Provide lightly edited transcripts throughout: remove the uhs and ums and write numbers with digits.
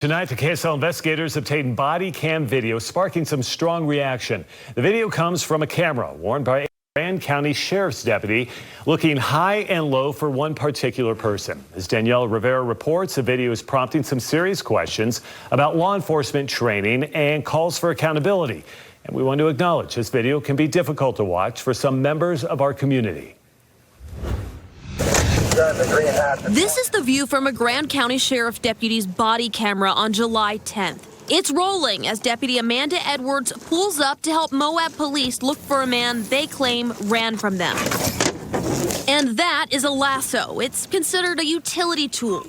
Tonight, the KSL investigators obtained body cam video, sparking some strong reaction. The video comes from a camera worn by a Grand County Sheriff's deputy, looking high and low for one particular person. As Daniella Rivera reports, the video is prompting some serious questions about law enforcement training and calls for accountability. And we want to acknowledge this video can be difficult to watch for some members of our community. This is the view from a Grand County Sheriff deputy's body camera on July 10th. It's rolling as Deputy Amanda Edwards pulls up to help Moab police look for a man they claim ran from them. And that is a lasso. It's considered a utility tool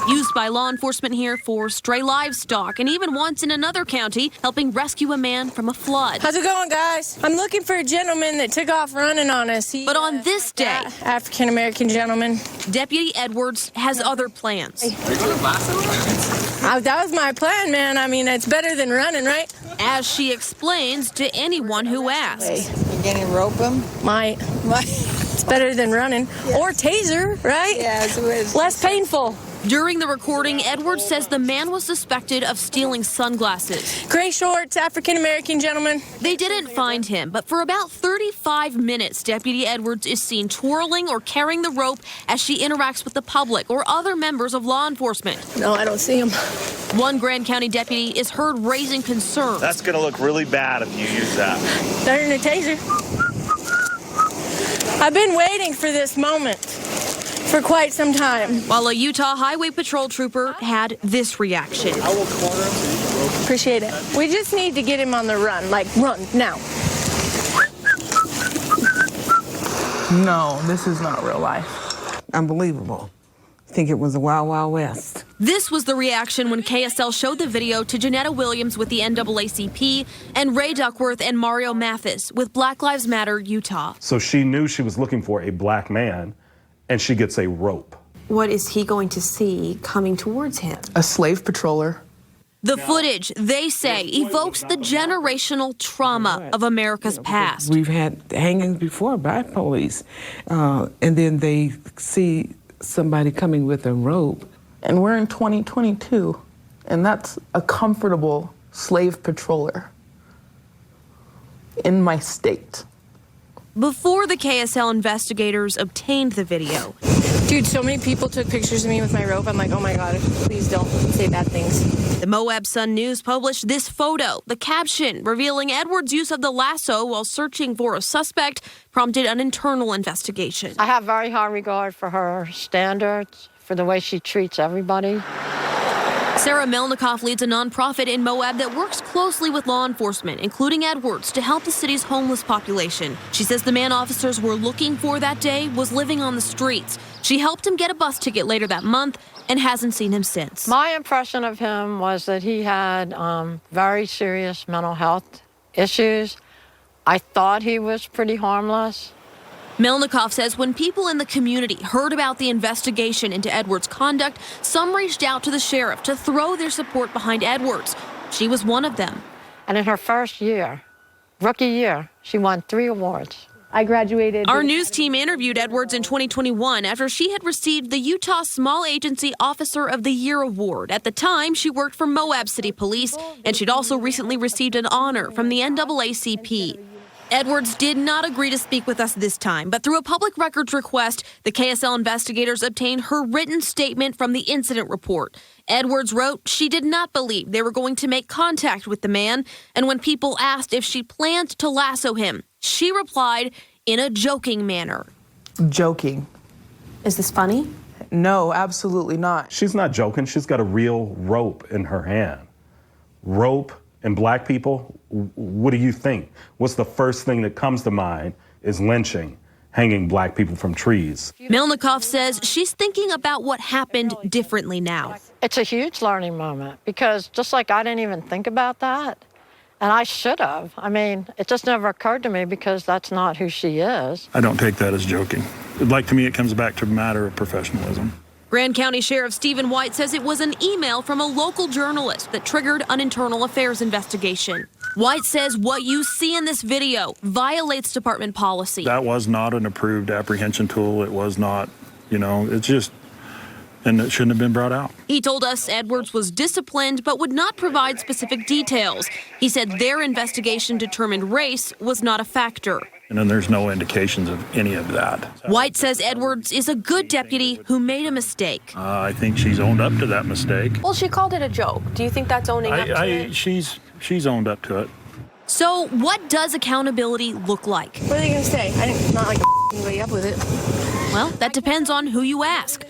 used by law enforcement here for stray livestock, and even once in another county helping rescue a man from a flood. How's it going, guys? I'm looking for a gentleman that took off running on us. But on this day, African-American gentleman, Deputy Edwards has other plans. Are you going to lasso? That was my plan, man. I mean, it's better than running, right? As she explains to anyone who asks. You gonna rope him? Might. It's better than running. Yes. Or taser, right? Yeah, it's less painful. During the recording, Edwards says the man was suspected of stealing sunglasses. Gray shorts, African-American gentleman. They didn't find him, but for about 35 minutes, Deputy Edwards is seen twirling or carrying the rope as she interacts with the public or other members of law enforcement. No, I don't see him. One Grand County deputy is heard raising concerns. That's going to look really bad if you use that. Better than a taser. I've been waiting for this moment for quite some time. While a Utah Highway Patrol trooper had this reaction. I will corner him so you can rope him. Appreciate it. We just need to get him on the run, like run now. No, this is not real life. unbelievable. I think it was the Wild Wild West. This was the reaction when KSL showed the video to Janetta Williams with the NAACP and Ray Duckworth and Mario Mathis with Black Lives Matter Utah. So she knew she was looking for a black man, and she gets a rope. What is he going to see coming towards him? A slave patroller. The footage, they say, evokes the generational trauma of America's past. We've had hangings before by police, and then they see somebody coming with a rope. And we're in 2022, and that's a comfortable slave patroller in my state. Before the KSL investigators obtained the video. Dude, so many people took pictures of me with my rope. I'm like, oh my God, please don't say bad things. The Moab Sun News published this photo. The caption revealing Edwards' use of the lasso while searching for a suspect prompted an internal investigation. I have very high regard for her standards, for the way she treats everybody. Sarah Melnikoff leads a nonprofit in Moab that works closely with law enforcement, including Edwards, to help the city's homeless population. She says the man officers were looking for that day was living on the streets. She helped him get a bus ticket later that month and hasn't seen him since. My impression of him was that he had very serious mental health issues. I thought he was pretty harmless. Melnikoff says when people in the community heard about the investigation into Edwards' conduct, some reached out to the sheriff to throw their support behind Edwards. She was one of them. And in her first year, rookie year, she won 3 awards. I graduated. Our news team interviewed Edwards in 2021 after she had received the Utah Small Agency Officer of the Year Award. At the time, she worked for Moab City Police, and she'd also recently received an honor from the NAACP. Edwards did not agree to speak with us this time, but through a public records request, the KSL investigators obtained her written statement from the incident report. Edwards wrote she did not believe they were going to make contact with the man, and when people asked if she planned to lasso him, she replied in a joking manner. Joking. Is this funny? No, absolutely not. She's not joking. She's got a real rope in her hand. Rope and black people, what do you think? What's the first thing that comes to mind is lynching, hanging black people from trees. Melnikoff says she's thinking about what happened differently now. It's a huge learning moment because just like I didn't even think about that, and I should have. I mean, it just never occurred to me because that's not who she is. I don't take that as joking. Like, to me, it comes back to a matter of professionalism. Grand County Sheriff Stephen White says it was an email from a local journalist that triggered an internal affairs investigation. White says what you see in this video violates department policy. That was not an approved apprehension tool. It was not, it's just and it shouldn't have been brought out. He told us Edwards was disciplined but would not provide specific details. He said their investigation determined race was not a factor. And then there's no indications of any of that. White says Edwards is a good deputy who made a mistake. I think she's owned up to that mistake. Well, she called it a joke. Do you think that's owning up to it? She's owned up to it. So what does accountability look like? What are they going to say? I'm not like anybody up with it. Well, that depends on who you ask.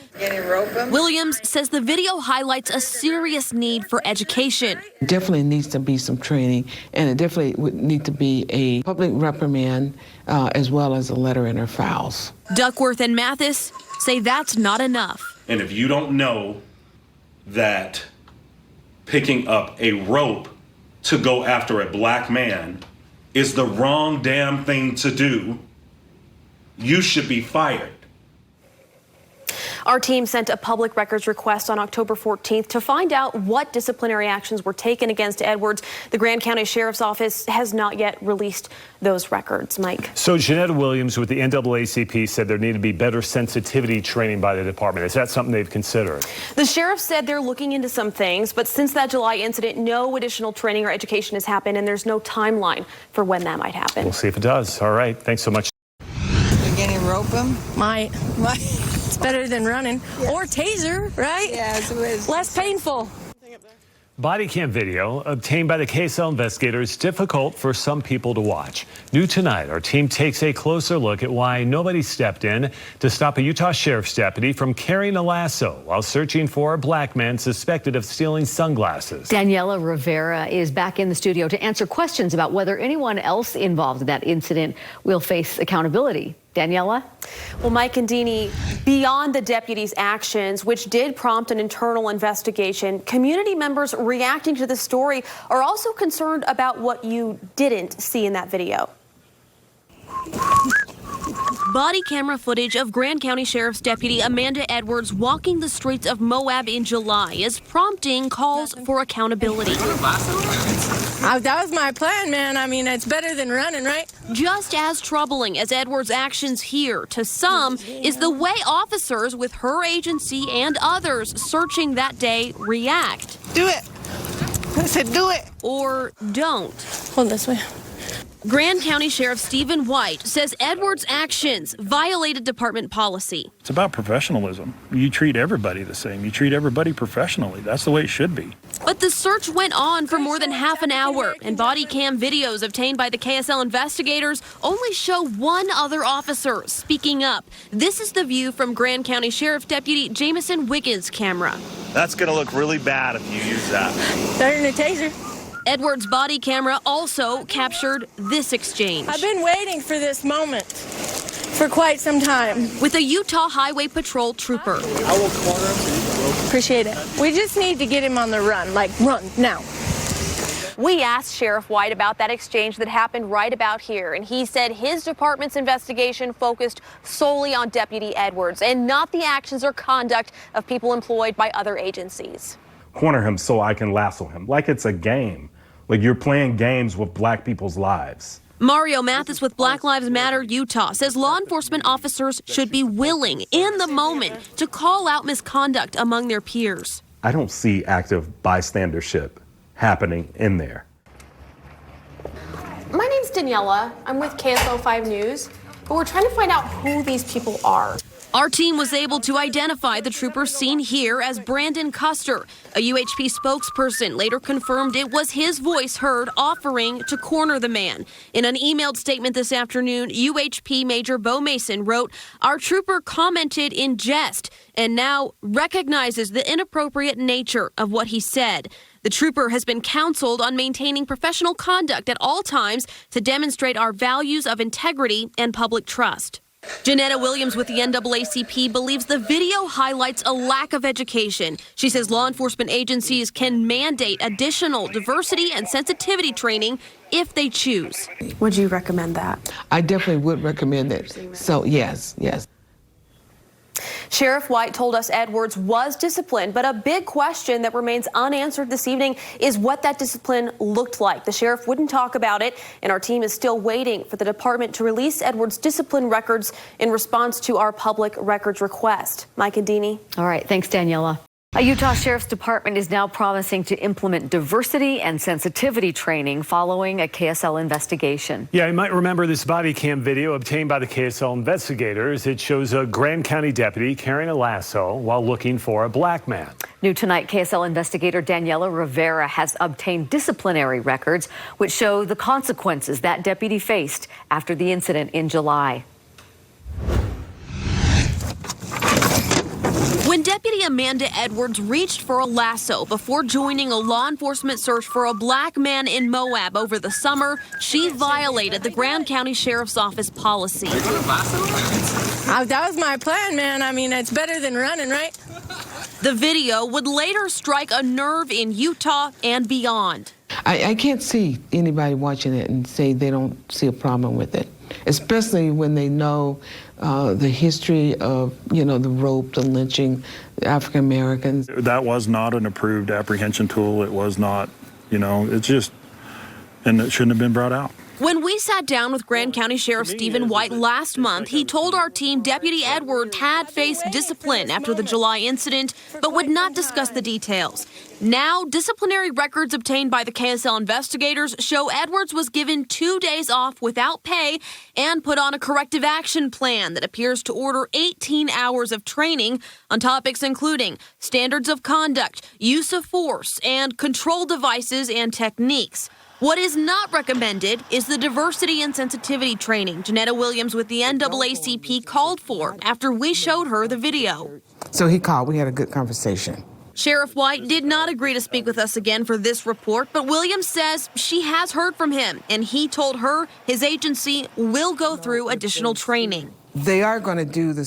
Williams says the video highlights a serious need for education. Definitely needs to be some training, and it definitely would need to be a public reprimand as well as a letter in her files. Duckworth and Mathis say that's not enough. And if you don't know that picking up a rope to go after a black man is the wrong damn thing to do, you should be fired. Our team sent a public records request on October 14th to find out what disciplinary actions were taken against Edwards. The Grand County Sheriff's Office has not yet released those records. Mike. So Janetta Williams with the NAACP said there needed to be better sensitivity training by the department. Is that something they've considered? The sheriff said they're looking into some things, but since that July incident, no additional training or education has happened, and there's no timeline for when that might happen. We'll see if it does. All right. Thanks so much. You're going to rope him? Might. It's better than running. Yes. Or taser, right? Yeah, it's less painful. Body cam video obtained by the KSL Investigator is difficult for some people to watch. New tonight, our team takes a closer look at why nobody stepped in to stop a Utah Sheriff's deputy from carrying a lasso while searching for a black man suspected of stealing sunglasses. Daniella Rivera is back in the studio to answer questions about whether anyone else involved in that incident will face accountability. Daniella? Well, Mike and Deanie, beyond the deputy's actions, which did prompt an internal investigation, community members reacting to the story are also concerned about what you didn't see in that video. Body camera footage of Grand County Sheriff's Deputy Amanda Edwards walking the streets of Moab in July is prompting calls for accountability. That was my plan, man. I mean, it's better than running, right? Just as troubling as Edwards' actions here to some is the way officers with her agency and others searching that day react. Do it. I said do it. Or don't. Hold this way. Grand County Sheriff Stephen White says Edwards' actions violated department policy. It's about professionalism. You treat everybody the same. You treat everybody professionally. That's the way it should be. But the search went on for more than half an hour, and body cam videos obtained by the KSL investigators only show one other officer speaking up. This is the view from Grand County Sheriff Deputy Jamison Wiggins' camera. That's going to look really bad if you use that. Better than a taser. Edwards' body camera also captured this exchange. I've been waiting for this moment for quite some time. With a Utah Highway Patrol trooper. I will corner him so you can rope him. Appreciate it. We just need to get him on the run, like run now. We asked Sheriff White about that exchange that happened right about here, and he said his department's investigation focused solely on Deputy Edwards and not the actions or conduct of people employed by other agencies. Corner him so I can lasso him, like it's a game. Like you're playing games with black people's lives. Mario Mathis with Black Lives Matter Utah says law enforcement officers should be willing in the moment to call out misconduct among their peers. I don't see active bystandership happening in there. My name's Daniella. I'm with KSL 5 News, but we're trying to find out who these people are. Our team was able to identify the trooper seen here as Brandon Custer. A UHP spokesperson later confirmed it was his voice heard offering to corner the man. In an emailed statement this afternoon, UHP Major Bo Mason wrote, "Our trooper commented in jest and now recognizes the inappropriate nature of what he said. The trooper has been counseled on maintaining professional conduct at all times to demonstrate our values of integrity and public trust." Janetta Williams with the NAACP believes the video highlights a lack of education. She says law enforcement agencies can mandate additional diversity and sensitivity training if they choose. Would you recommend that? I definitely would recommend it. So, yes. Sheriff White told us Edwards was disciplined, but a big question that remains unanswered this evening is what that discipline looked like. The sheriff wouldn't talk about it, and our team is still waiting for the department to release Edwards' discipline records in response to our public records request. Mike and Deanie. All right, thanks, Daniella. A Utah Sheriff's Department is now promising to implement diversity and sensitivity training following a KSL investigation. Yeah, you might remember this body cam video obtained by the KSL investigators. It shows a Grand County deputy carrying a lasso while looking for a black man. New tonight, KSL investigator Daniella Rivera has obtained disciplinary records which show the consequences that deputy faced after the incident in July. When Deputy Amanda Edwards reached for a lasso before joining a law enforcement search for a black man in Moab over the summer, she violated the Grand County Sheriff's Office policy. That was my plan, man. I mean, it's better than running, right? The video would later strike a nerve in Utah and beyond. I can't see anybody watching it and say they don't see a problem with it, especially when they know the history of, the rope, the lynching, the African Americans. That was not an approved apprehension tool. It was not, it's just, and it shouldn't have been brought out. When we sat down with Grand County Sheriff Stephen White last month, he told our team Deputy Edwards had faced discipline after the July incident, but would not discuss the details. Now, disciplinary records obtained by the KSL investigators show Edwards was given 2 days off without pay and put on a corrective action plan that appears to order 18 hours of training on topics including standards of conduct, use of force, and control devices and techniques. What is not recommended is the diversity and sensitivity training Janetta Williams with the NAACP called for after we showed her the video. So he called. We had a good conversation. Sheriff White did not agree to speak with us again for this report, but Williams says she has heard from him, and he told her his agency will go through additional training. They are going to do the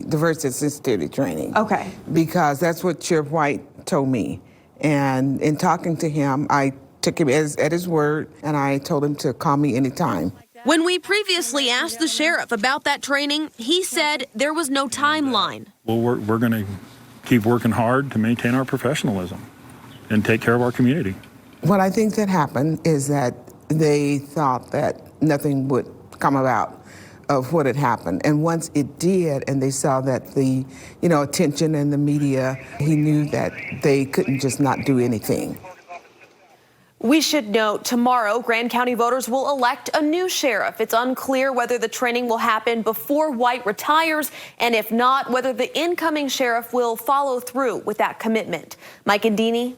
diversity and sensitivity training. Okay. Because that's what Sheriff White told me. And in talking to him, I took him at his word, and I told him to call me anytime. When we previously asked the sheriff about that training, he said there was no timeline. Well, we're going to keep working hard to maintain our professionalism and take care of our community. What I think that happened is that they thought that nothing would come about of what had happened. And once it did, and they saw that the, attention in the media, he knew that they couldn't just not do anything. We should note tomorrow, Grand County voters will elect a new sheriff. It's unclear whether the training will happen before White retires, and if not, whether the incoming sheriff will follow through with that commitment. Mike and Deanie.